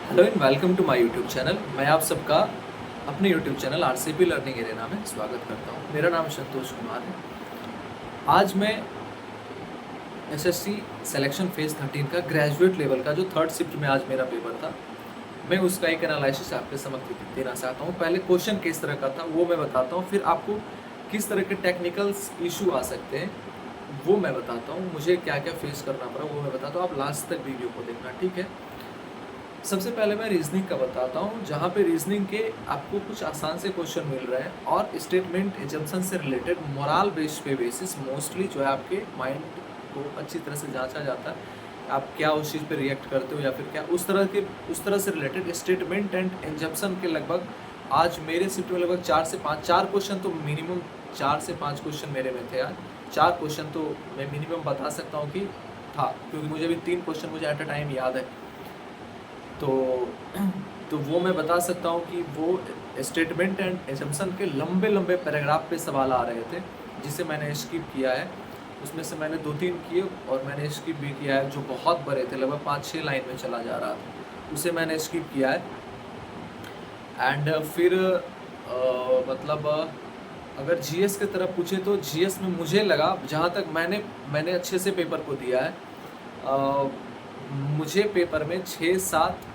Hello and welcome to my YouTube channel. मैं आप सबका अपने YouTube channel RCP learning arena में स्वागत करता हूं। मेरा नाम संतोष कुमार है। आज मैं एसएससी सिलेक्शन फेज 13 का ग्रेजुएट लेवल का जो थर्ड शिफ्ट में आज मेरा पेपर था, मैं उसका एक एनालिसिस आपके समक्ष देना चाहता हूँ। पहले क्वेश्चन किस तरह का था वो मैं बताता हूँ, फिर आपको किस तरह के टेक्निकल्स इशू आ सकते हैं वो मैं बताता हूँ, मुझे क्या क्या फेस करना पड़ा वो मैं बताता हूँ। आप लास्ट तक वीडियो को देखना, ठीक है। सबसे पहले मैं रीजनिंग का बताता हूँ, जहाँ पे रीजनिंग के आपको कुछ आसान से क्वेश्चन मिल रहे हैं और स्टेटमेंट एजम्पशन से रिलेटेड मोरल बेस पे बेसिस मोस्टली जो है आपके माइंड को अच्छी तरह से जांचा जाता है, आप क्या उस चीज़ पे रिएक्ट करते हो या फिर क्या उस तरह से रिलेटेड स्टेटमेंट एंड एजम्पशन के लगभग आज मेरे शिफ्ट में लगभग 4 क्वेश्चन तो मिनिमम 4 से 5 क्वेश्चन मेरे में थे। आज 4 क्वेश्चन तो मैं मिनिमम बता सकता हूँ कि था, क्योंकि मुझे अभी 3 क्वेश्चन मुझे एट अ टाइम याद है। तो तो वो मैं बता सकता हूँ कि वो स्टेटमेंट एंड एजम्पशन के लंबे लंबे पैराग्राफ पे सवाल आ रहे थे, जिसे मैंने स्किप किया है। उसमें से मैंने 2-3 किए और मैंने स्किप भी किया है जो बहुत बड़े थे, लगभग 5-6 लाइन में चला जा रहा था, उसे मैंने स्किप किया है। एंड फिर मतलब अगर जीएस की तरफ पूछे तो जीएस में मुझे लगा, जहाँ तक मैंने अच्छे से पेपर को दिया है, मुझे पेपर में 6-7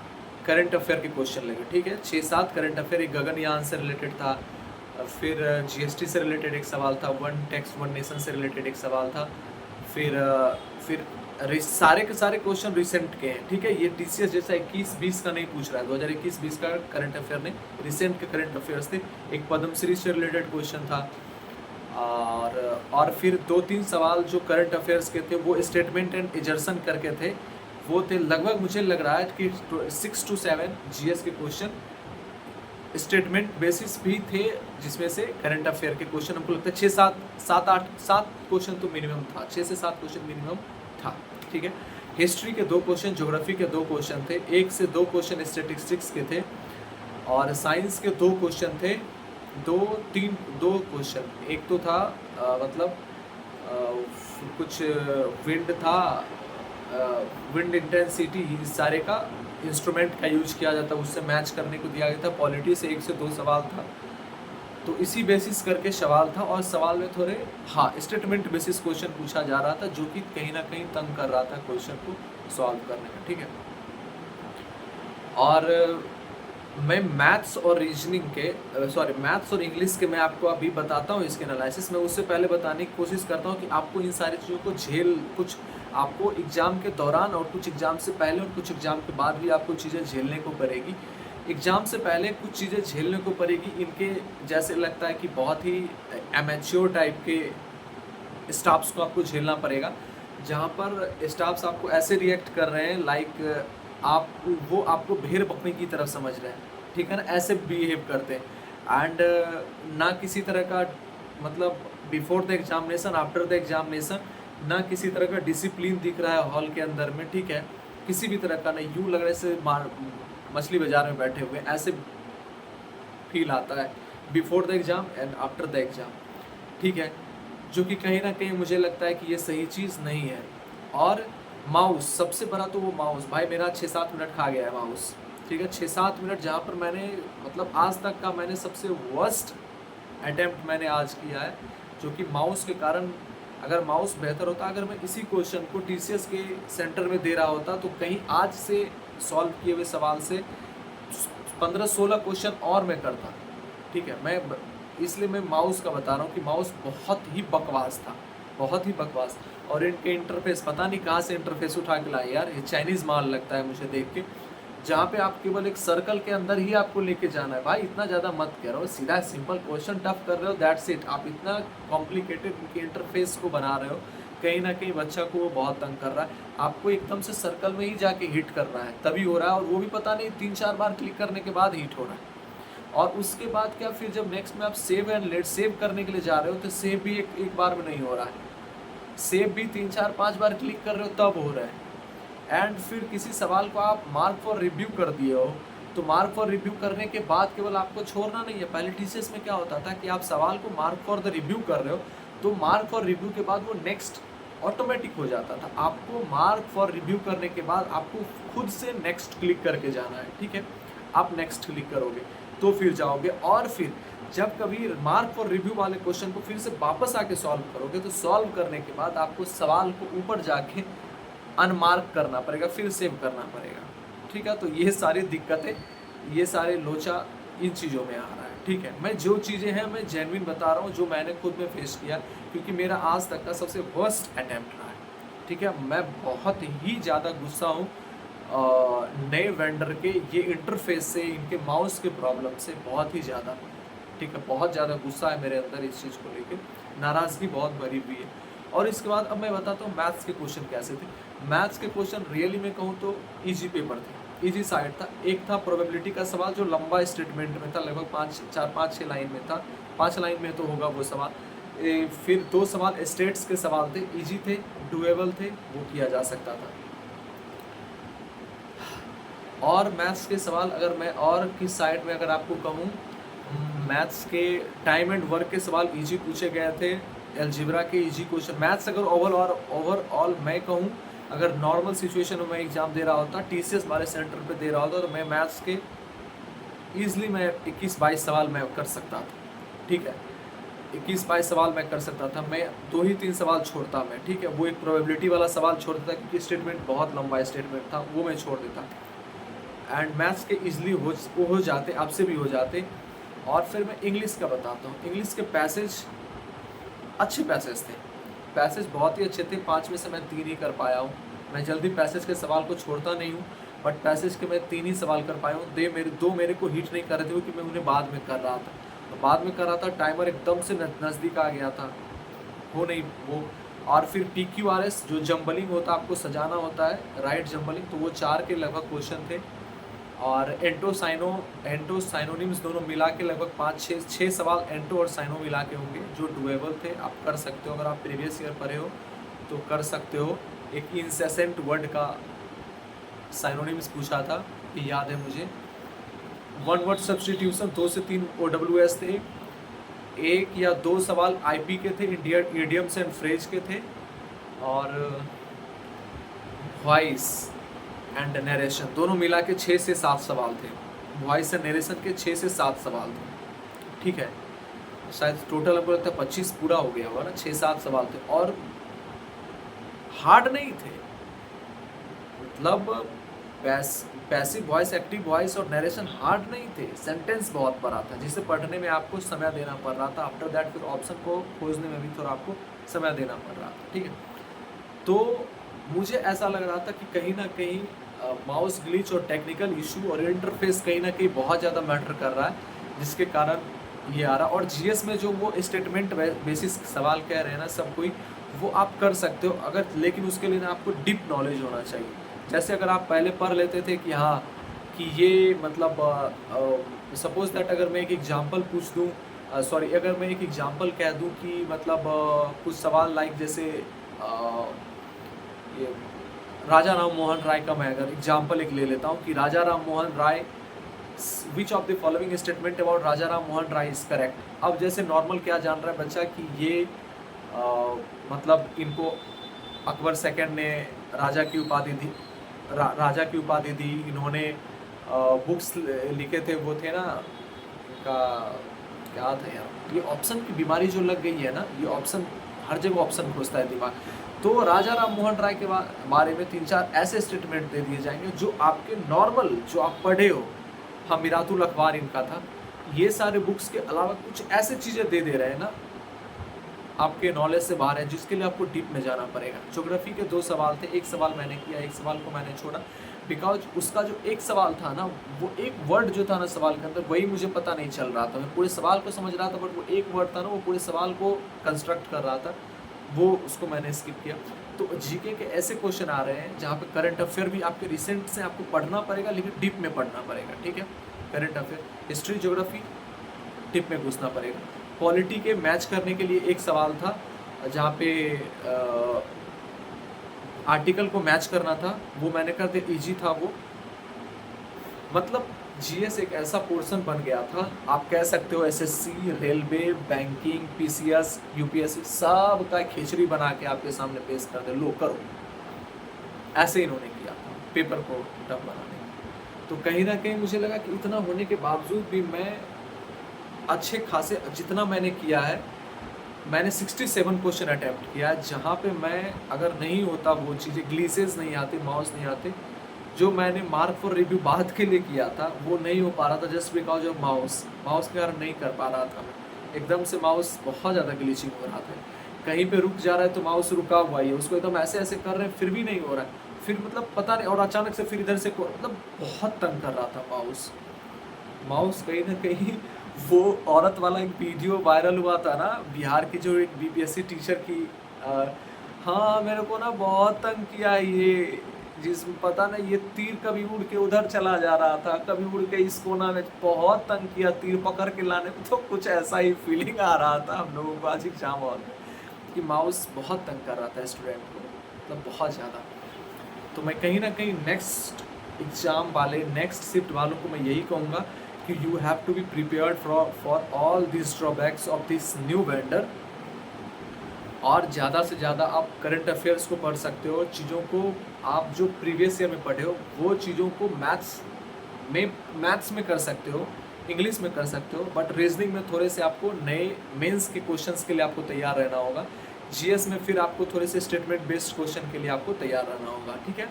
करंट अफेयर के क्वेश्चन लगे, ठीक है। 6-7 करंट अफेयर, एक गगनयान से रिलेटेड था, फिर जीएसटी से रिलेटेड एक सवाल था, वन टैक्स वन नेशन से रिलेटेड एक सवाल था, फिर सारे के सारे क्वेश्चन रिसेंट के हैं, ठीक है। ये टीसीएस जैसा 21-20 का नहीं पूछ रहा है, 2021-20 का करंट अफेयर नहीं, रिसेंट के करंट अफेयर्स थे। एक पद्मश्री से रिलेटेड क्वेश्चन था और फिर 2-3 सवाल जो करंट अफेयर्स के थे वो स्टेटमेंट एंड एजर्सन करके थे। वो थे लगभग, मुझे लग रहा है कि 6 to 7 जीएस के क्वेश्चन स्टेटमेंट बेसिस भी थे, जिसमें से करंट अफेयर के क्वेश्चन हमको लगता है 7 क्वेश्चन तो मिनिमम था, 6 से 7 क्वेश्चन मिनिमम था, ठीक है। हिस्ट्री के 2 क्वेश्चन, ज्योग्राफी के 2 क्वेश्चन थे, 1 से 2 क्वेश्चन स्टैटिस्टिक्स के थे, और साइंस के 2 क्वेश्चन थे, 2 क्वेश्चन। एक तो था मतलब कुछ विंड था, विंड इंटेंसिटी, इस सारे का इंस्ट्रूमेंट का यूज किया जाता है, उससे मैच करने को दिया गया था। पॉलिटी से 1 से 2 सवाल था, तो इसी बेसिस करके सवाल था, और सवाल में थोड़े स्टेटमेंट बेसिस क्वेश्चन पूछा जा रहा था, जो कि कहीं ना कहीं तंग कर रहा था क्वेश्चन को सॉल्व करने में, ठीक है। और मैं मैथ्स और रीजनिंग के मैथ्स और इंग्लिश के मैं आपको अभी बताता हूँ इसके एनालिसिस में। उससे पहले बताने की कोशिश करता हूँ कि आपको इन सारी चीज़ों को कुछ आपको एग्ज़ाम के दौरान और कुछ एग्ज़ाम से पहले और कुछ एग्ज़ाम के बाद भी आपको चीज़ें झेलने को पड़ेगी। एग्ज़ाम से पहले कुछ चीज़ें झेलने को पड़ेगी, इनके जैसे लगता है कि बहुत ही एमेच्योर टाइप के स्टाफ्स को आपको झेलना पड़ेगा, जहाँ पर स्टाफ्स आपको ऐसे रिएक्ट कर रहे हैं लाइक वो आपको भेड़ बकरी की तरफ समझ रहे हैं, ठीक है ना, ऐसे बिहेव करते हैं। एंड ना किसी तरह का मतलब before the examination after the examination ना किसी तरह का डिसिप्लिन दिख रहा है हॉल के अंदर में, ठीक है, किसी भी तरह का नहीं। यूँ लग रहा है से मछली बाजार में बैठे हुए, ऐसे फील आता है before the exam and after the exam, ठीक है, जो कि कहीं ना कहीं मुझे लगता है कि ये सही चीज़ नहीं है। और माउस, सबसे बड़ा तो वो माउस, भाई मेरा 6-7 मिनट खा गया है माउस, ठीक है। 6-7 मिनट, जहाँ पर मैंने मतलब आज तक का मैंने सबसे वर्स्ट अटैम्प्ट मैंने आज किया है, जो कि माउस के कारण। अगर माउस बेहतर होता, अगर मैं इसी क्वेश्चन को टीसीएस के सेंटर में दे रहा होता, तो कहीं आज से सॉल्व किए हुए सवाल से 15-16 क्वेश्चन और मैं करता, ठीक है। मैं इसलिए मैं माउस का बता रहा हूँ कि माउस बहुत ही बकवास था, बहुत ही बकवास। और इनके इंटरफेस पता नहीं कहाँ से इंटरफेस उठा के लाए यार, ये चाइनीज़ माल लगता है मुझे देख के, जहाँ पे आप केवल एक सर्कल के अंदर ही आपको लेके जाना है। भाई इतना ज़्यादा मत करो, सीधा सिंपल क्वेश्चन टफ कर रहे हो, दैट्स इट। आप इतना कॉम्प्लिकेटेड इनके इंटरफेस को बना रहे हो, कहीं ना कहीं बच्चा को वो बहुत तंग कर रहा है। आपको एकदम से सर्कल में ही जाके हिट करना है, तभी हो रहा है, और वो भी पता नहीं 3-4 बार क्लिक करने के बाद हिट हो रहा है। और उसके बाद क्या, फिर जब नेक्स्ट में आप सेव एंड लेट सेव करने के लिए जा रहे हो, तो सेव भी एक बार में नहीं हो रहा है, सेव भी 3-4-5 बार क्लिक कर रहे हो तब हो रहा है। एंड फिर किसी सवाल को आप मार्क फॉर रिव्यू कर दिए हो, तो मार्क फॉर रिव्यू करने के बाद केवल आपको छोड़ना नहीं है। पहले टीसीएस में क्या होता था कि आप सवाल को मार्क फॉर द रिव्यू कर रहे हो, तो मार्क फॉर रिव्यू के बाद वो नेक्स्ट ऑटोमेटिक हो जाता था। आपको मार्क फॉर रिव्यू करने के बाद आपको खुद से नेक्स्ट क्लिक करके जाना है, ठीक है। आप नेक्स्ट क्लिक करोगे तो फिर जाओगे, और फिर जब कभी मार्क फॉर रिव्यू वाले क्वेश्चन को फिर से वापस आके सॉल्व करोगे तो सॉल्व करने के बाद आपको सवाल को ऊपर जाके अनमार्क करना पड़ेगा, फिर सेव करना पड़ेगा, ठीक है। तो ये सारी दिक्कतें, ये सारे लोचा इन चीज़ों में आ रहा है, ठीक है। मैं जो चीज़ें हैं मैं जेन्युइन बता रहा हूँ, जो मैंने खुद में फेस किया, क्योंकि मेरा आज तक का सबसे वर्स्ट अटैम्प्ट रहा है, ठीक है। मैं बहुत ही ज़्यादा गुस्सा हूँ नए वेंडर के ये इंटरफेस से, इनके माउस के प्रॉब्लम से बहुत ही ज़्यादा, ठीक है। बहुत ज़्यादा गुस्सा है मेरे अंदर इस चीज़ को लेकर, नाराज़गी बहुत भरी हुई है। और इसके बाद अब मैं बताता हूँ मैथ्स के क्वेश्चन कैसे थे। मैथ्स के क्वेश्चन रियली में कहूँ तो ईजी पेपर थे, ईजी साइड था। एक था प्रोबेबिलिटी का सवाल जो लंबा स्टेटमेंट में था, लगभग 5-6 लाइन में था, 5 लाइन में तो होगा वो सवाल। फिर 2 सवाल स्टेट्स के सवाल थे, ईजी थे, डुएबल थे, वो किया जा सकता था। और मैथ्स के सवाल अगर मैं और किस साइड में अगर आपको कहूँ, मैथ्स के टाइम एंड वर्क के सवाल ईजी पूछे गए थे, अलजेब्रा के ईजी क्वेश्चन। मैथ्स अगर ओवरऑल मैं कहूँ, अगर नॉर्मल सिचुएशन में मैं एग्ज़ाम दे रहा होता, टीसीएस वाले सेंटर पे दे रहा होता, तो मैं मैथ्स के ईजिली मैं 21-22 सवाल मैं कर सकता था, ठीक है। 21-22 सवाल मैं कर सकता था। मैं 2 ही 3 सवाल छोड़ता मैं, ठीक है। वो एक प्रोबेबिलिटी वाला सवाल छोड़ देता क्योंकि स्टेटमेंट बहुत लंबा स्टेटमेंट था, वो मैं छोड़ देता। एंड मैथ्स के ईजिली हो जाते, आपसे भी हो जाते। और फिर मैं इंग्लिश का बताता हूँ। इंग्लिश के पैसेज अच्छे पैसेज थे, पैसेज बहुत ही अच्छे थे। 5 में से मैं 3 ही कर पाया हूँ। मैं जल्दी पैसेज के सवाल को छोड़ता नहीं हूँ, बट पैसेज के मैं 3 ही सवाल कर पाया हूँ। 2 मेरे को हिट नहीं कर रहे थे क्योंकि मैं उन्हें बाद में कर रहा था। तो बाद में कर रहा था, टाइमर एकदम से नज़दीक आ गया था, हो नहीं वो। और फिर PQRS जो जम्बलिंग होता है, आपको सजाना होता है, राइट जम्बलिंग, तो वो 4 के लगभग क्वेश्चन थे। और एंटो साइनोनिम्स दोनों मिला के लगभग 5-6 सवाल एंटो और साइनो मिला के होंगे जो डुएबल थे। आप कर सकते हो, अगर आप प्रीवियस ईयर पढ़े हो तो कर सकते हो। एक इंसेसेंट वर्ड का साइनोनिम्स पूछा था, ये याद है मुझे। 1 वर्ड सब्स्टिट्यूशन 2 से 3 OWS थे। 1 या 2 सवाल IP के थे, इडियम्स एंड फ्रेज के थे। और वॉइस एंड नरेशन दोनों मिला के 6 से 7 सवाल थे। वॉइस एंड नरेशन के 6 से 7 सवाल थे, ठीक है। शायद टोटल हमको लगता है 25 पूरा हो गया होगा ना, 6-7 सवाल थे। और हार्ड नहीं थे, मतलब पैसिव वॉइस, एक्टिव वॉइस और नरेशन हार्ड नहीं थे। सेंटेंस बहुत बड़ा था जिसे पढ़ने में आपको समय देना पड़ रहा था। आफ्टर दैट फिर ऑप्शन को खोजने में भी थोड़ा आपको समय देना पड़ रहा था, ठीक है। तो मुझे ऐसा लग रहा था कि कहीं ना कहीं माउस ग्लिच और टेक्निकल इशू और इंटरफेस कहीं ना कहीं बहुत ज़्यादा मैटर कर रहा है, जिसके कारण ये आ रहा। और जीएस में जो वो स्टेटमेंट बेसिस सवाल कह रहे हैं ना सब कोई, वो आप कर सकते हो अगर, लेकिन उसके लिए ना आपको डीप नॉलेज होना चाहिए। जैसे अगर आप पहले पढ़ लेते थे कि हाँ कि ये मतलब सपोज दैट अगर मैं एक एग्जांपल पूछ दूँ, सॉरी अगर मैं एक एग्जांपल कह दूँ कि मतलब कुछ सवाल लाइक जैसे ये राजा राम मोहन राय का मैं अगर एग्जांपल एक ले लेता हूँ कि Raja Ram Mohan Roy, which of the following statement about Raja Ram Mohan Roy is correct. अब जैसे नॉर्मल क्या जान रहा है बच्चा कि ये मतलब इनको अकबर सेकंड ने राजा की उपाधि दी, राजा की उपाधि दी। इन्होंने बुक्स लिखे थे, वो थे ना इनका क्या था यार, ये ऑप्शन की बीमारी जो लग गई है ना, ये ऑप्शन हर जगह ऑप्शन खोजता है दिमाग। तो राजा राम मोहन राय के बारे में 3-4 ऐसे स्टेटमेंट दे दिए जाएंगे जो आपके नॉर्मल जो आप पढ़े हो, हाँ मिरातुल अखबार इनका था, ये सारे बुक्स के अलावा कुछ ऐसे चीज़ें दे रहे हैं ना आपके नॉलेज से बाहर है, जिसके लिए आपको डीप में जाना पड़ेगा। ज्योग्राफी के 2 सवाल थे, एक सवाल मैंने किया, एक सवाल को मैंने छोड़ा, बिकॉज उसका जो एक सवाल था ना, वो एक वर्ड जो था ना सवाल के अंदर, वही मुझे पता नहीं चल रहा था। मैं पूरे सवाल को समझ रहा था, बट वो एक वर्ड था ना, वो पूरे सवाल को कंस्ट्रक्ट कर रहा था, वो उसको मैंने स्किप किया। तो जीके के ऐसे क्वेश्चन आ रहे हैं जहाँ पे करंट अफेयर भी आपके रिसेंट से आपको पढ़ना पड़ेगा, लेकिन डीप में पढ़ना पड़ेगा, ठीक है। Current affair, history, geography deep में घुसना पड़ेगा। पॉलिटी के मैच करने के लिए एक सवाल था जहाँ पे आर्टिकल को मैच करना था, वो मैंने कर दिया, ईजी था वो। मतलब जीएस एक ऐसा पोर्शन बन गया था, आप कह सकते हो SSC, railway, banking, PCS, UPSC सब का खिचड़ी बना के आपके सामने पेश कर दे, लो करो। ऐसे इन्होंने किया था पेपर को टफ बनाने का। तो कहीं ना कहीं मुझे लगा कि इतना होने के बावजूद भी मैं अच्छे खासे, जितना मैंने किया है, मैंने 67 क्वेश्चन अटैम्प्ट किया है, जहाँ पे मैं अगर नहीं होता वो चीज़ें, ग्लीसेस नहीं आते, माउस नहीं आते, जो मैंने मार्क फॉर रिव्यू बाद के लिए किया था वो नहीं हो पा रहा था, जस्ट बिकॉज ऑफ माउस के कारण नहीं कर पा रहा था मैं। एकदम से माउस बहुत ज़्यादा ग्लिचिंग हो रहा था, कहीं पे रुक जा रहा है तो माउस रुका हुआ ही है, उसको एकदम ऐसे ऐसे कर रहे हैं फिर भी नहीं हो रहा है, फिर मतलब पता नहीं, और अचानक से फिर इधर से मतलब बहुत तंग कर रहा था माउस कहीं ना कहीं। वो औरत वाला एक वीडियो वायरल हुआ था ना, बिहार की जो एक बीपीएससी टीचर की, आ, हाँ मेरे को ना बहुत तंग किया ये, जिसमें पता नहीं ये तीर कभी उड़ के उधर चला जा रहा था, कभी उड़ के इस कोना में, बहुत तंग किया तीर पकड़ के लाने में। तो कुछ ऐसा ही फीलिंग आ रहा था हम लोगों को आज एग्जाम हॉल में कि माउस बहुत तंग कर रहा था स्टूडेंट को, मतलब बहुत ज़्यादा। तो मैं कहीं ना कहीं नेक्स्ट एग्ज़ाम वाले, नेक्स्ट शिफ्ट वालों को मैं यही कहूँगा कि you have to be prepared for all this drawbacks of this new vendor. और ज़्यादा से ज़्यादा आप करंट अफेयर्स को पढ़ सकते हो, चीज़ों को आप जो प्रीवियस ईयर में पढ़े हो वो चीज़ों को मैथ्स में कर सकते हो, इंग्लिश में कर सकते हो, बट रीजनिंग में थोड़े से आपको नए मेंस के क्वेश्चंस के लिए आपको तैयार रहना होगा। जीएस में फिर आपको थोड़े से स्टेटमेंट बेस्ड क्वेश्चन के लिए आपको तैयार रहना होगा, ठीक है।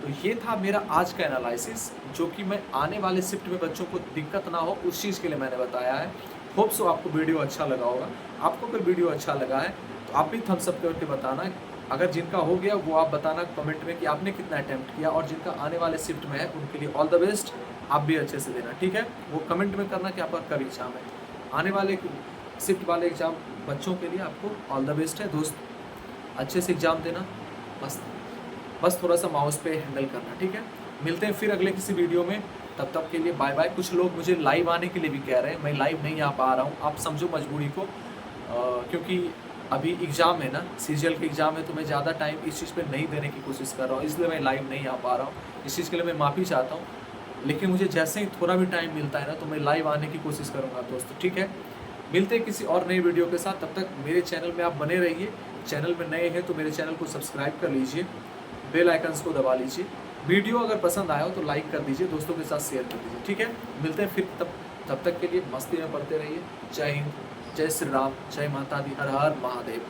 तो ये था मेरा आज का एनालिसिस, जो कि मैं आने वाले शिफ्ट में बच्चों को दिक्कत ना हो उस चीज़ के लिए मैंने बताया है। होप सो आपको वीडियो अच्छा लगा होगा। आपको अगर वीडियो अच्छा लगा है तो आप भी थम्स अप करके बताना, अगर जिनका हो गया वो आप बताना कमेंट में कि आपने कितना अटैम्प्ट किया, और जिनका आने वाले शिफ्ट में है उनके लिए ऑल द बेस्ट, आप भी अच्छे से देना, ठीक है। वो कमेंट में करना कि आपका कब एग्ज़ाम है। आने वाले शिफ्ट वाले एग्ज़ाम बच्चों के लिए आपको ऑल द बेस्ट है दोस्त, अच्छे से एग्ज़ाम देना, बस थोड़ा सा माउस पे हैंडल करना, ठीक है। मिलते हैं फिर अगले किसी वीडियो में, तब तक के लिए बाय बाय। कुछ लोग मुझे लाइव आने के लिए भी कह रहे हैं, मैं लाइव नहीं आ पा रहा हूँ, आप समझो मजबूरी को, क्योंकि अभी एग्ज़ाम है ना, सीजीएल के एग्ज़ाम है, तो मैं ज़्यादा टाइम इस चीज़ पे नहीं देने की कोशिश कर रहा हूँ, इसलिए मैं लाइव नहीं आ पा रहा हूँ। इस चीज़ के लिए मैं माफ़ी चाहता हूँ, लेकिन मुझे जैसे ही थोड़ा भी टाइम मिलता है ना तो मैं लाइव आने की कोशिश करूँगा दोस्तों, ठीक है। मिलते हैं किसी और नई वीडियो के साथ, तब तक मेरे चैनल में आप बने रहिए। चैनल में नए हैं तो मेरे चैनल को सब्सक्राइब कर लीजिए, बेल आइकन्स को दबा लीजिए। वीडियो अगर पसंद आया हो तो लाइक कर दीजिए, दोस्तों के साथ शेयर कर दीजिए, ठीक है। मिलते हैं फिर, तब तक के लिए मस्ती में पढ़ते रहिए। जय हिंद, जय श्री राम, जय माता दी, हर हर महादेव।